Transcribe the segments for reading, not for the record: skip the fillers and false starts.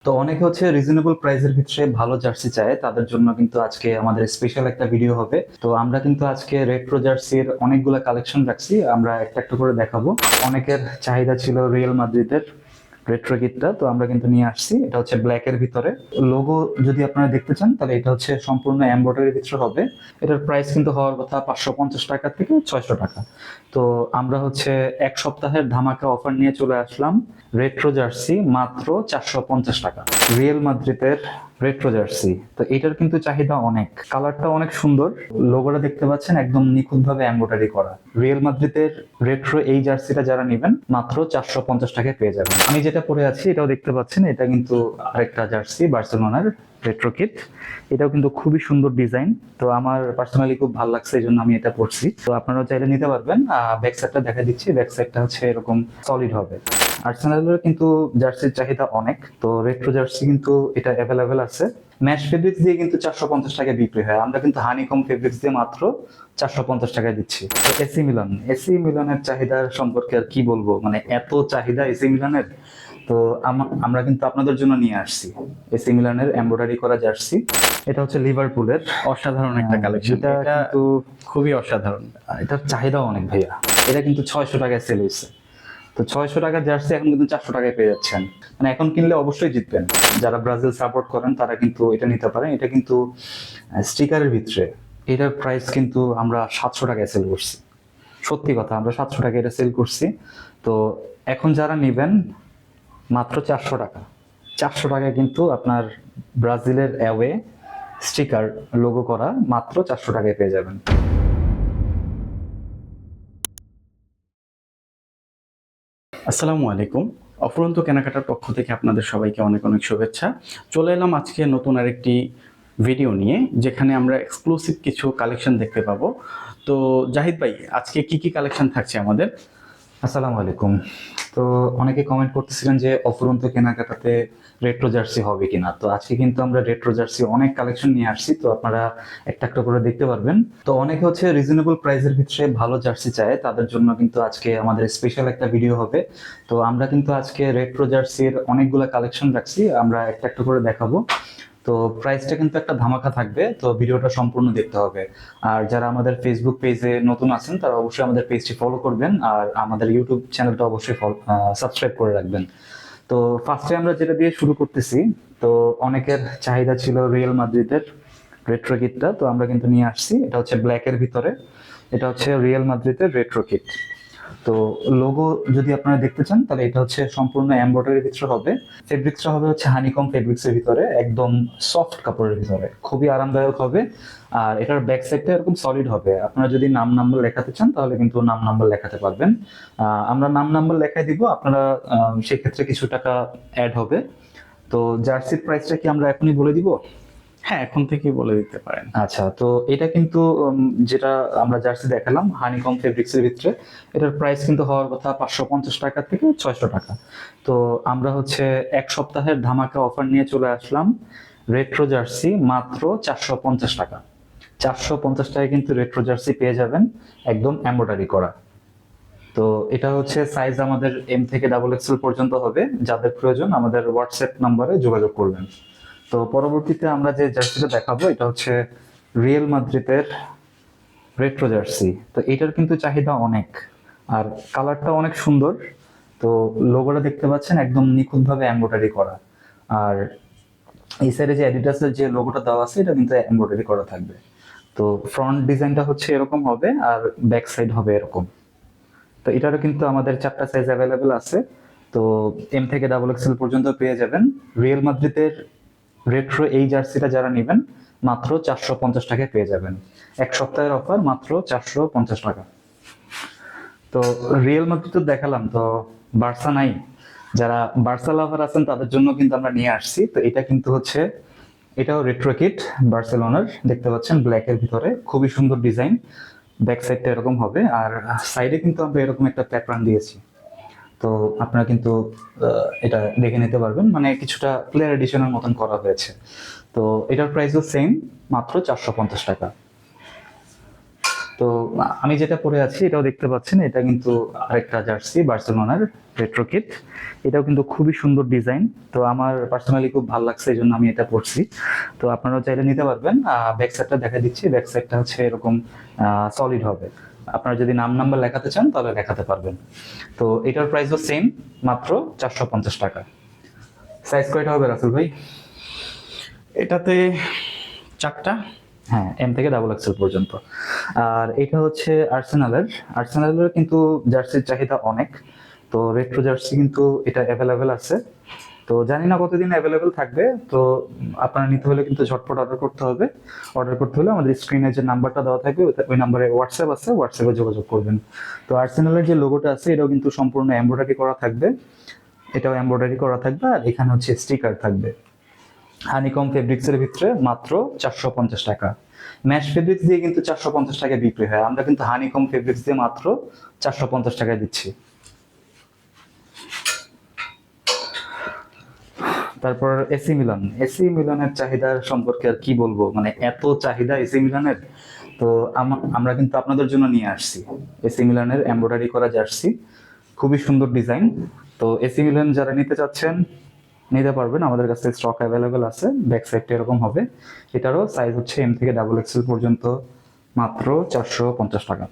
তো অনেকে হচ্ছে রিজনেবল প্রাইসের ভিতরে ভালো জার্সি চায়, তাদের জন্য কিন্তু আজকে আমাদের স্পেশাল একটা ভিডিও হবে। তো আমরা কিন্তু আজকে রেট্রো জার্সির অনেকগুলো কালেকশন রাখছি, আমরা একটা একটা করে দেখাবো। অনেকের চাহিদা ছিল রিয়াল মাদ্রিদের রেট্রো কিটটা, তো আমরা কিন্তু নিয়ে আসছি। এটা হচ্ছে ব্ল্যাক এর ভিতরে। লোগো যদি আপনারা দেখতে চান তাহলে এটা হচ্ছে সম্পূর্ণ এমব্রয়ডারির ভিতরে হবে। এটার প্রাইস কিন্তু হওয়ার কথা 550 টাকা থেকে 600 টাকা। তো আমরা হচ্ছে এক সপ্তাহের ধামাকা অফার নিয়ে চলে আসলাম। রেট্রো জার্সি মাত্র 450 টাকা, রিয়েল মাদ্রিদের রেট্রো জার্সি। তো এটার কিন্তু চাহিদা অনেক, কালারটা অনেক সুন্দর। লোগোটা দেখতে পাচ্ছেন একদম নিখুঁত ভাবে এমব্রয়ডারি করা। রিয়েল মাদ্রিদের রেট্রো এই জার্সিটা যারা নেবেন মাত্র 450 টাকায় পেয়ে যাবেন। আমি যেটা পরে আছি এটাও দেখতে পাচ্ছেন, এটা কিন্তু আরেকটা জার্সি বার্সেলোনার রেট্রো কিট। এটাও কিন্তু খুবই সুন্দর ডিজাইন। তো আমার পার্সোনালি খুব ভালো লাগছে, এই জন্য আমি এটা পরছি। তো আপনারাও চাইলে নিতে পারবেন। ব্যাক সাইডটা দেখা দিচ্ছি, ব্যাক সাইডটা হচ্ছে এরকম সলিড হবে। আর্সেনালের কিন্তু জার্সির চাহিদা অনেক, তো রেট্রো জার্সি কিন্তু এটা অ্যাভেলেবেল আছে। ম্যাশ ফেব্রিক্স দিয়ে কিন্তু 450 টাকায় বিক্রি হয়, আমরা কিন্তু হানিকম ফেব্রিক্স দিয়ে মাত্র 450 টাকায় দিচ্ছি। তো এসি মিলানের চাহিদার সম্পর্কে আর কি বলবো, মানে এত চাহিদা এসি মিলানের। তো আমরা কিন্তু আপনাদের জন্য নিয়ে আসছি এসি মিলানের এমব্রয়ডারি করা জার্সি। এটা হচ্ছে লিভারপুলের। অসাধারণ একটা কালেকশন, এটা এটা কিন্তু খুবই অসাধারণ। এটার চাহিদা অনেক ভাইয়া। এটা কিন্তু 600 টাকায় সেল হয়েছে। তো 600 টাকার জার্সি এখন কিন্তু 400 টাকায় পেয়ে যাচ্ছেন। মানে এখন কিনলে অবশ্যই জিতবেন। যারা ব্রাজিল সাপোর্ট করেন তারা কিন্তু এটা নিতে পারেন। এটা কিন্তু স্টিকারের ভিতরে। এটার প্রাইস কিন্তু আমরা 700 টাকায় সেল করছি। সত্যি কথা, আমরা 700 টাকায় এটা সেল করছি। তো এখন যারা নেবেন মাত্র 400 টাকা। 400 টাকায় কিন্তু আপনার ব্রাজিলের অ্যাওয়ে স্টিকার লোগো করা মাত্র 400 টাকায় পেয়ে যাবেন। আসসালামু আলাইকুম। অফুরন্ত কেনাকাটার পক্ষ থেকে আপনাদের সবাইকে অনেক অনেক শুভেচ্ছা। চলে এলাম আজকে নতুন আরেকটি ভিডিও নিয়ে, যেখানে আমরা এক্সক্লুসিভ কিছু কালেকশন দেখতে পাবো। তো জাহিদ ভাই, আজকে কি কি কালেকশন থাকছে আমাদের? আসসালামু আলাইকুম। তো অনেকে কমেন্ট করতেছিলেন যে অফুরন্ত কেনাকাটাতে রেট্রো জার্সি হবে কিনা। তো আজকে কিন্তু আমরা রেট্রো জার্সি অনেক কালেকশন নিয়ে আসছি, তো আপনারা একটা একটা করে দেখতে পারবেন। তো অনেকে হচ্ছে রিজনেবল প্রাইসের ভিতরে ভালো জার্সি চায়, তাদের জন্য কিন্তু আজকে আমাদের স্পেশাল একটা ভিডিও হবে। তো আমরা কিন্তু আজকে রেট্রো জার্সির অনেকগুলো কালেকশন রাখছি, আমরা একটা একটা করে দেখাবো। তো প্রাইসটা কিন্তু একটা ধামাকা থাকবে, তো ভিডিওটা সম্পূর্ণ দেখতে হবে। আর যারা আমাদের ফেসবুক পেজে নতুন আছেন তারা অবশ্যই আমাদের পেজটি ফলো করবেন, আর আমাদের ইউটিউব চ্যানেলটা অবশ্যই সাবস্ক্রাইব করে রাখবেন। তো ফার্স্টে আমরা যেটা দিয়ে শুরু করতেছি, তো অনেকের চাহিদা ছিল রিয়েল মাদ্রিদের রেট্রো কিটটা, তো আমরা কিন্তু নিয়ে আসছি। এটা হচ্ছে ব্ল্যাক এর ভিতরে। এটা হচ্ছে রিয়েল মাদ্রিদের রেট্রো কিট। তো লোগো যদি আপনারা দেখতে চান তাহলে এটা হচ্ছে সম্পূর্ণ এমব্রয়ডারির ভিতরে হবে। ফেব্রিক্সটা হবে হচ্ছে হানিকম ফেব্রিক্স এর ভিতরে, একদম সফট কাপড়ের ভিতরে, খুবই আরামদায়ক হবে। আর এটার ব্যাক সাইডটা এরকম সলিড হবে। আপনারা যদি নাম নাম্বার লেখাতে চান তাহলে কিন্তু নাম নাম্বার লেখাতে পারবেন। আমরা নাম নাম্বার লেখাই দিব, আপনারা সেক্ষেত্রে কিছু টাকা অ্যাড হবে। তো জার্সির প্রাইসটা কি আমরা এখনই বলে দিব? হ্যাঁ, এখন থেকেই বলে দিতে পারেন। আচ্ছা, তো এটা কিন্তু যেটা আমরা জার্সি দেখালাম হানিকম ফেব্রিক্স এর ভিতরে, এটার প্রাইস কিন্তু হওয়ার কথা 550 টাকা থেকে 600 টাকা। তো আমরা হচ্ছে এক সপ্তাহের ধামাকা অফার নিয়ে চলে আসলাম। রেট্রো জার্সি মাত্র 450 টাকা। 450 টাকায় কিন্তু রেট্রো জার্সি পেয়ে যাবেন, একদম এমব্রয়ডারি করা। তো এটা হচ্ছে সাইজ আমাদের এম থেকে ডাবল এক্সেল পর্যন্ত হবে। যাদের প্রয়োজন আমাদের হোয়াটসঅ্যাপ নাম্বারে যোগাযোগ করবেন। তো পরবর্তীতে আমরা যে জার্সিটা দেখাবো এটা হচ্ছে রিয়েল মাদ্রিদের রেট্রো জার্সি। তো এটার কিন্তু চাহিদা অনেক, আর কালারটা অনেক সুন্দর। তো লোগোটা দেখতে পাচ্ছেন একদম নিখুঁত ভাবে এমব্রয়ডারি করা। আর এই সাইডে যে অ্যাডিডাসের যে লোগোটা দেওয়া আছে এটা কিন্তু এমব্রয়ডারি করা থাকবে। তো ফ্রন্ট ডিজাইনটা হচ্ছে এরকম হবে, আর ব্যাক সাইড হবে এরকম। তো এটারও কিন্তু আমাদের 4টা সাইজ অ্যাভেলেবেল আছে। তো এম থেকে ডাবল এক্সেল পর্যন্ত পেয়ে যাবেন। রিয়েল মাদ্রিদের রেট্রো এই জার্সিটা যারা নেবেন মাত্র 450 টাকায় পেয়ে যাবেন। এক সপ্তাহের অফার মাত্র 450 টাকা। তো রিয়েল মাদ্রিদ তো দেখালাম, তো বার্সা নাই। যারা বার্সা লাভার আছেন তাদের জন্য কিন্তু আমরা নিয়ে আসছি। তো এটা কিন্তু হচ্ছে, এটাও রেট্রো কিট বার্সেলোনার। দেখতে পাচ্ছেন ব্ল্যাক এর ভিতরে, খুবই সুন্দর ডিজাইন। ব্যাক সাইডটা এরকম হবে, আর সাইডে কিন্তু আমরা এরকম একটা প্যাটার্ন দিয়েছি। তো আপনারা কিন্তু এটা দেখে নিতে পারবেন, মানে কিছুটা প্লেয়ার এডিশনের মতন করা হয়েছে। তো এটার প্রাইসও সেম, মাত্র 450 টাকা। তো আমি যেটা পরে আছি এটাও দেখতে পাচ্ছেন, এটা কিন্তু আরেকটা জার্সি বার্সেলোনার রেট্রো কিট। এটাও কিন্তু খুবই সুন্দর ডিজাইন, তো আমার পার্সোনালি খুব ভালো লাগছে, এই জন্য আমি এটা পরছি। তো আপনারাও চাইলে নিতে পারবেন। ব্যাক সাইডটা দেখা দিচ্ছি, ব্যাক সাইডটা হচ্ছে এরকম সলিড হবে। আপনারা যদি নাম্বার লেখাতে চান তাহলে লেখাতে পারবেন। তো এটার প্রাইসও সেম, মাত্র 450 টাকা। সাইজ কয়টা হবে রাসেল ভাই? এটাতে 4টা। হ্যাঁ, এম থেকে ডাবল এক্সেল পর্যন্ত। আর এটা হচ্ছে আর্সেনালের কিন্তু জার্সির চাহিদা অনেক। তো রেট্রো জার্সি কিন্তু এটা অ্যাভেলেবেল আছে। তো জানি না কতদিন অ্যাভেলেবেল থাকবে। তো আপনারা নিতে হলে কিন্তু ঝটপট অর্ডার করতে হবে। অর্ডার করতে হলে আমাদের স্ক্রিনে যে নাম্বারটা দেওয়া থাকবে ওই নাম্বারে হোয়াটসঅ্যাপ আছে, হোয়াটসঅ্যাপে যোগাযোগ করবেন। তো আর্সেনালের যে লোগোটা আছে এটাও কিন্তু সম্পূর্ণ এমব্রয়ডারি করা থাকবে, এটাও এমব্রয়ডারি করা থাকবে। আর এখানে হচ্ছে স্টিকার থাকবে। হানিকম ফেব্রিক্সের ভিতরে মাত্র 450 টাকা। ম্যাশ ফেব্রিক্স দিয়ে কিন্তু 450 টাকায় বিক্রি হয়, আমরা কিন্তু হানিকম ফেব্রিক্স দিয়ে মাত্র 450 টাকায় দিচ্ছি। তারপর এসি মিলানের চাহিদার সম্পর্কে আর কি বলবো, মানে এত চাহিদা এসি মিলানের। তো আমরা কিন্তু আপনাদের জন্য নিয়ে আসছি এসি মিলানের এমব্রয়ডারি করা জার্সি, খুবই সুন্দর ডিজাইন। তো এসি মিলান যারা নিতে চাচ্ছেন নিতে পারবেন, আমাদের কাছে স্টক অ্যাভেলেবেল আছে। ব্যাক সাইডটা এরকম হবে, এটারও সাইজ হচ্ছে এম থেকে ডাবল এক্সেল পর্যন্ত, মাত্র 450 টাকা।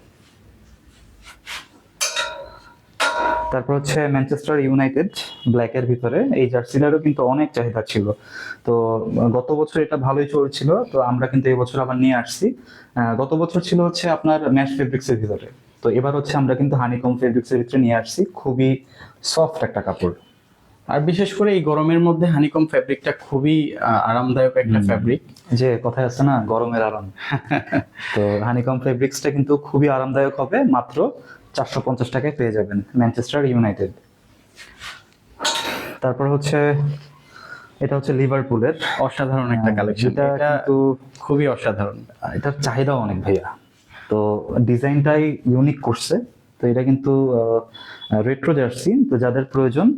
তারপর হচ্ছে ম্যানচেস্টার ইউনাইটেড ব্ল্যাকের ভিতরে, এই জার্সিটারও কিন্তু অনেক চাহিদা ছিল। তো গত বছর এটা ভালোই চলছিল, তো আমরা কিন্তু এই বছর আবার নিয়ে আসছি। গত বছর ছিল হচ্ছে আপনার ম্যাশ ফেব্রিক্সের ভিতরে, তো এবার হচ্ছে আমরা কিন্তু হানিকম ফেব্রিক্সের ভিতরে নিয়ে আসছি। খুবই সফট একটা কাপড়। আর বিশেষ করে এই গরমের মধ্যে হানিকম ফ্যাব্রিকটা খুবই আরামদায়ক একটা ফ্যাব্রিক। যে কথায় আছে না, গরমের আরাম। তো হানিকম ফেব্রিক্সটা কিন্তু খুবই আরামদায়ক হবে, মাত্র 450 টাকায় পেয়ে যাবেন ম্যানচেস্টার ইউনাইটেড। তারপর হচ্ছে এটা হচ্ছে লিভারপুলের অসাধারণ একটা কালেকশন, এটা এটা কিন্তু খুবই অসাধারণ। এটার চাহিদাও অনেক ভাইয়া। তো ডিজাইনটাই ইউনিক করছে। তো এটা কিন্তু রেট্রো জার্সি, তো যাদের প্রয়োজন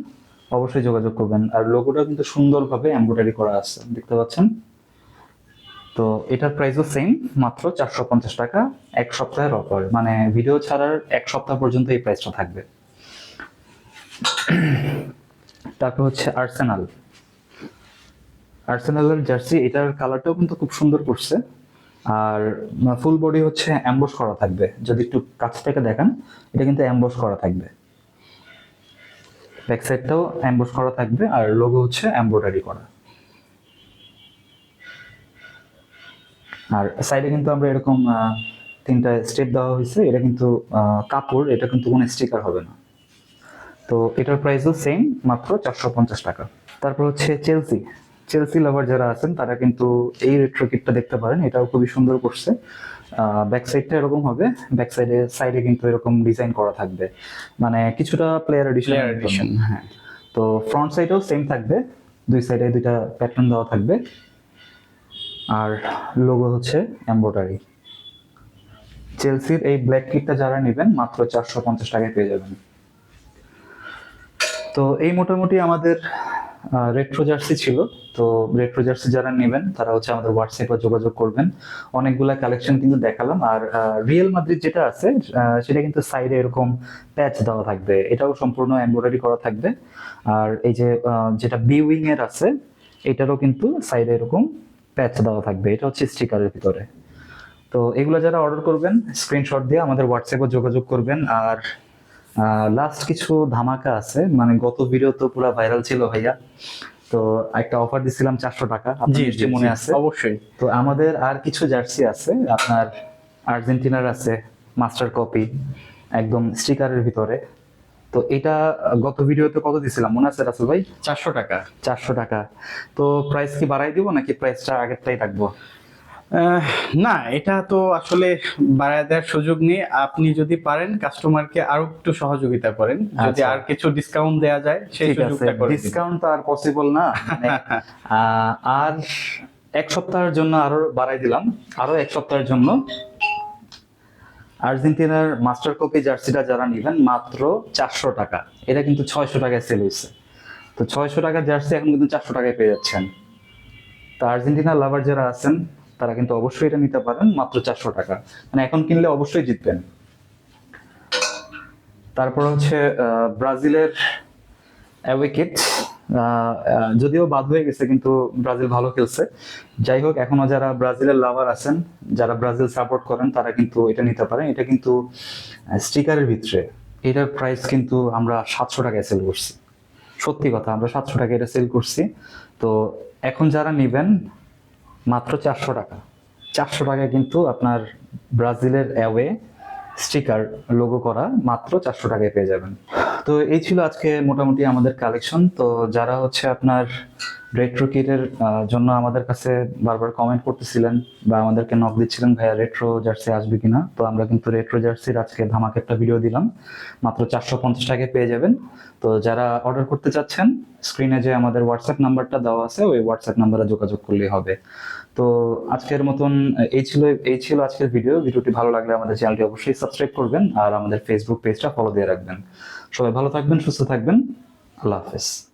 অবশ্যই যোগাযোগ করবেন। আর লোগোটা কিন্তু সুন্দরভাবে এমব্রয়ডারি করা আছে, দেখতে পাচ্ছেন। তো এটার প্রাইসও সেম, মাত্র 450 টাকা। এক সপ্তাহের অফার, মানে ভিডিও ছাড়ার এক সপ্তাহ পর্যন্ত এই প্রাইসটা থাকবে। তারপর হচ্ছে আর্সেনালের জার্সি, এটার কালারটাও কিন্তু খুব সুন্দর করছে। আর ফুল বডি হচ্ছে অ্যাম্বস করা থাকবে, যদি একটু কাছ থেকে দেখান এটা কিন্তু অ্যাম্বস করা থাকবে। ব্যাক সাইডটাও অ্যাম্বস করা থাকবে, আর লোগো হচ্ছে এমব্রয়ডারি করা। আর সাইডে কিন্তু আমরা এরকম 3টা স্টেপ দেওয়া হয়েছে। এটা কিন্তু কাপড়, এটা কিন্তু কোনো স্টিকার হবে না। তো এটার প্রাইসও সেম, মাত্র 450 টাকা। তারপর হচ্ছে চেলসি লাভার যারা আছেন তারা কিন্তু এই রেট্রো কিটটা দেখতে পারেন, এটাও খুবই সুন্দর করছে। ব্যাক সাইডটা এরকম হবে, ব্যাক সাইডে কিন্তু এরকম ডিজাইন করা থাকবে, মানে কিছুটা প্লেয়ার এডিশন। হ্যাঁ, তো ফ্রন্ট সাইডেও সেম থাকবে, দুই সাইডে দুইটা প্যাটার্ন দেওয়া থাকবে। আর লোগো হচ্ছে এমব্রয়ডারি। চেলসির এই ব্ল্যাক কিটটা যারা নেবেন মাত্র 450 টাকায় পেয়ে যাবেন। তো এই মোটামুটি আমাদের রেট্রো জার্সি ছিল। তো রেট্রো জার্সি যারা নেবেন তারা হচ্ছে আমাদের হোয়াটসঅ্যাপে যোগাযোগ করবেন। অনেকগুলা কালেকশন কিন্তু দেখালাম। আর রিয়েল মাদ্রিদ যেটা আছে সেটা কিন্তু সাইডে এরকম প্যাচ দেওয়া থাকবে, এটাও সম্পূর্ণ এমব্রয়ডারি করা থাকবে। আর এই যে যেটা বি উইং এর আছে এটারও কিন্তু সাইডে এরকম প্যাচ দেওয়া থাকবে, এটা হচ্ছে স্টিকারের ভিতরে। তো এগুলো যারা অর্ডার করবেন স্ক্রিনশট দিয়ে আমাদের হোয়াটসঅ্যাপে যোগাযোগ করবেন। আর লাস্ট কিছু ধামাকা আছে, মানে গত ভিডিও তো পুরো ভাইরাল ছিল ভাইয়া। তো একটা অফার দিছিলাম 400 টাকা, জি আপনার মনে আছে? অবশ্যই। তো আমাদের আর কিছু জার্সি আছে, আপনার আর্জেন্টিনার আছে মাস্টার কপি, একদম স্টিকারের ভিতরে। তো এটা গত ভিডিওতে কত দিছিলাম মনে আছে রাসেল ভাই? 400 টাকা। 400 টাকা। তো প্রাইস কি বাড়াই দিব নাকি প্রাইসটা আগেরটাই রাখবো? না, এটা তো আসলে বাড়ায় দেওয়ার সুযোগ নেই। আপনি যদি পারেন কাস্টমারকে আরো একটু সহযোগিতা করেন, যদি আর কিছু ডিসকাউন্ট দেওয়া যায় সেই সুযোগটা করে দিন। ডিসকাউন্ট তো আর পসিবল না, মানে আর এক সপ্তাহের জন্য আরো বাড়াই দিলাম, আরো এক সপ্তাহের জন্য। আর্জেন্টিনার মাস্টার কপি জার্সিটা যারা নেবেন মাত্র 400 টাকা, এটা কিন্তু 600 টাকায় সেল হয়েছে। তো 600 টাকার জার্সি এখন কিন্তু 400 টাকায় পেয়ে যাচ্ছেন। তো আর্জেন্টিনার লাভার যারা আছেন তারা কিন্তু অবশ্যই এটা নিতে পারেন মাত্র 400 টাকা, মানে এখন কিনলে অবশ্যই জিতবেন। তারপর হচ্ছে ব্রাজিলের অ্যাওয়ে কিট, যদিও বাদ হয়ে গেছে কিন্তু ব্রাজিল ভালো খেলছে। যাই হোক, এখনো যারা ব্রাজিলের লাভার আছেন, যারা ব্রাজিল সাপোর্ট করেন, তারা কিন্তু এটা নিতে পারেন। এটা কিন্তু স্টিকারের ভিতরে, এটার প্রাইস কিন্তু আমরা 700 টাকায় সেল করছি। সত্যি কথা, আমরা 700 টাকা এটা সেল করছি। তো এখন যারা নেবেন মাত্র 400 টাকা, 400 টাকায় কিন্তু আপনার ব্রাজিলের অ্যাওয়ে স্টিকার লোগো করা মাত্র 400 টাকায় পেয়ে যাবেন। তো এই ছিল আজকে মোটামুটি আমাদের কালেকশন। তো যারা হচ্ছে আপনার রেট্রো কিটের জন্য আমাদের কাছে বারবার কমেন্ট করতেছিলেন বা আমাদেরকে নক দিচ্ছিলেন, ভাইয়া রেট্রো জার্সি আসবে কিনা, তো আমরা কিন্তু রেট্রো জার্সির আজকে ধামাকা একটা ভিডিও দিলাম, মাত্র 450 টাকায় পেয়ে যাবেন। তো যারা অর্ডার করতে চাচ্ছেন, স্ক্রিনে যে আমাদের হোয়াটসঅ্যাপ নাম্বারটা দেওয়া আছে, ওই হোয়াটসঅ্যাপ নাম্বারে যোগাযোগ করলেই হবে। তো আজকের মতন এই ছিল আজকের ভিডিওটি ভালো লাগলে আমাদের চ্যানেলটি অবশ্যই সাবস্ক্রাইব করবেন আর আমাদের ফেসবুক পেজটা ফলো দিয়ে রাখবেন। সবাই ভালো থাকবেন, সুস্থ থাকবেন, আল্লাহ হাফেজ।